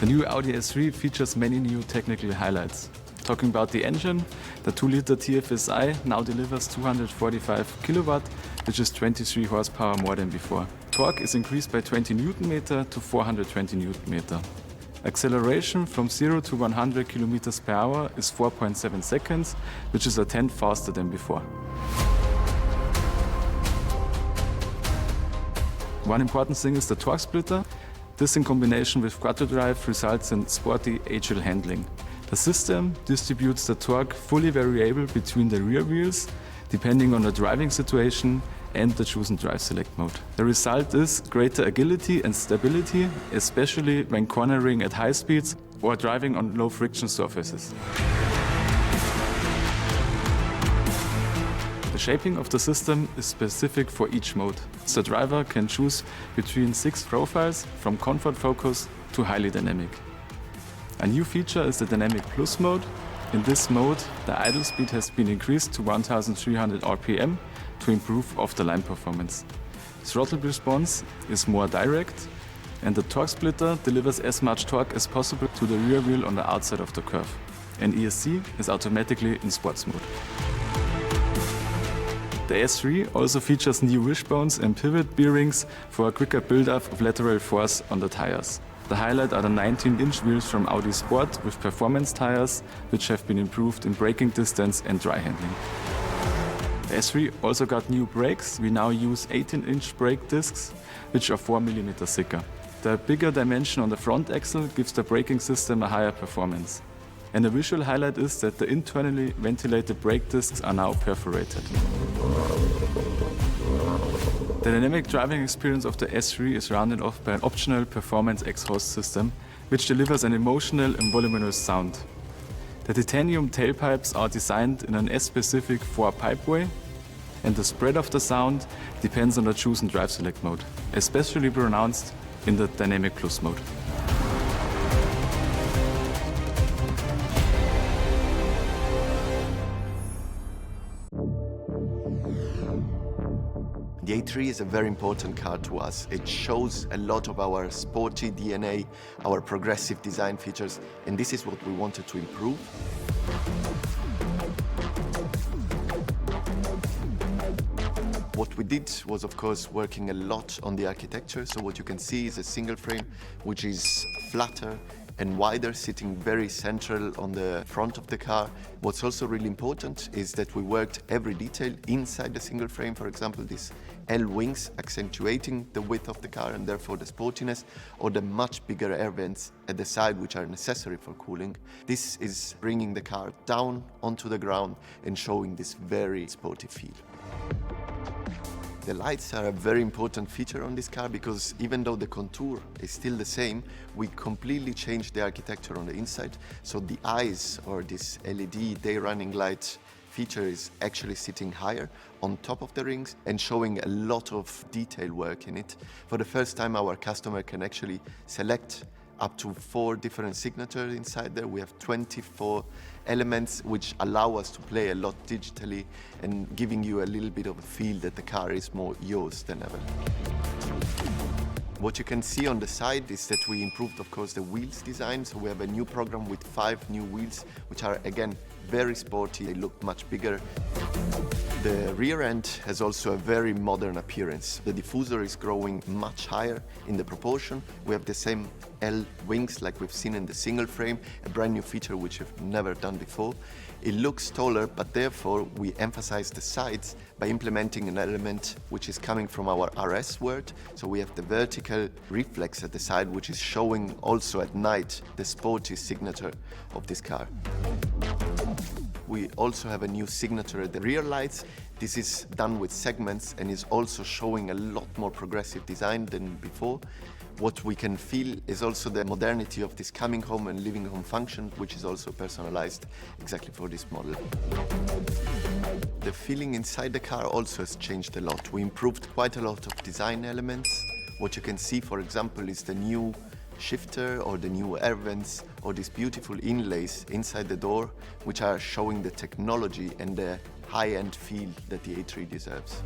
new Audi S3 features many new technical highlights. Talking about the engine, the 2-liter TFSI now delivers 245 kilowatt, which is 23 horsepower more than before. Torque is increased by 20 Nm to 420 Nm. Acceleration from 0 to 100 km per hour is 4.7 seconds, which is a tenth faster than before. One important thing is the torque splitter. This in combination with quattro drive results in sporty, agile handling. The system distributes the torque fully variable between the rear wheels, depending on the driving situation and the chosen drive select mode. The result is greater agility and stability, especially when cornering at high speeds or driving on low friction surfaces. The shaping of the system is specific for each mode. The driver can choose between 6 profiles, from comfort focus to highly dynamic. A new feature is the Dynamic Plus mode. In this mode, the idle speed has been increased to 1300 RPM to improve off-the-line performance. Throttle response is more direct, and the torque splitter delivers as much torque as possible to the rear wheel on the outside of the curve. And ESC is automatically in sports mode. The S3 also features new wishbones and pivot bearings for a quicker build-up of lateral force on the tires. The highlight are the 19-inch wheels from Audi Sport with performance tires, which have been improved in braking distance and dry handling. The S3 also got new brakes. We now use 18-inch brake discs, which are 4 mm thicker. The bigger dimension on the front axle gives the braking system a higher performance. And the visual highlight is that the internally ventilated brake discs are now perforated. The dynamic driving experience of the S3 is rounded off by an optional performance exhaust system, which delivers an emotional and voluminous sound. The titanium tailpipes are designed in an S-specific 4-pipeway, and the spread of the sound depends on the chosen drive select mode, especially pronounced in the Dynamic Plus mode. The A3 is a very important car to us. It shows a lot of our sporty DNA, our progressive design features, and this is what we wanted to improve. What we did was, of course, working a lot on the architecture. So what you can see is a single frame, which is flatter and wider, sitting very central on the front of the car. What's also really important is that we worked every detail inside the single frame. For example, these L-wings accentuating the width of the car and therefore the sportiness, or the much bigger air vents at the side, which are necessary for cooling. This is bringing the car down onto the ground and showing this very sporty feel. The lights are a very important feature on this car because even though the contour is still the same, we completely changed the architecture on the inside. So the eyes, or this LED day running light feature, is actually sitting higher on top of the rings and showing a lot of detail work in it. For the first time, our customer can actually select up to 4 different signatures inside there. We have 24 elements which allow us to play a lot digitally and giving you a little bit of a feel that the car is more yours than ever. What you can see on the side is that we improved, of course, the wheels design. So we have a new program with 5 new wheels, which are, again, very sporty. They look much bigger. The rear end has also a very modern appearance. The diffuser is growing much higher in the proportion. We have the same L wings like we've seen in the single frame, a brand new feature which we've never done before. It looks taller, but therefore we emphasize the sides by implementing an element which is coming from our RS word. So we have the vertical reflex at the side, which is showing also at night the sporty signature of this car. We also have a new signature at the rear lights. This is done with segments and is also showing a lot more progressive design than before. What we can feel is also the modernity of this coming home and living home function, which is also personalized exactly for this model. The feeling inside the car also has changed a lot. We improved quite a lot of design elements. What you can see, for example, is the new shifter or the new air vents or these beautiful inlays inside the door, which are showing the technology and the high-end feel that the A3 deserves.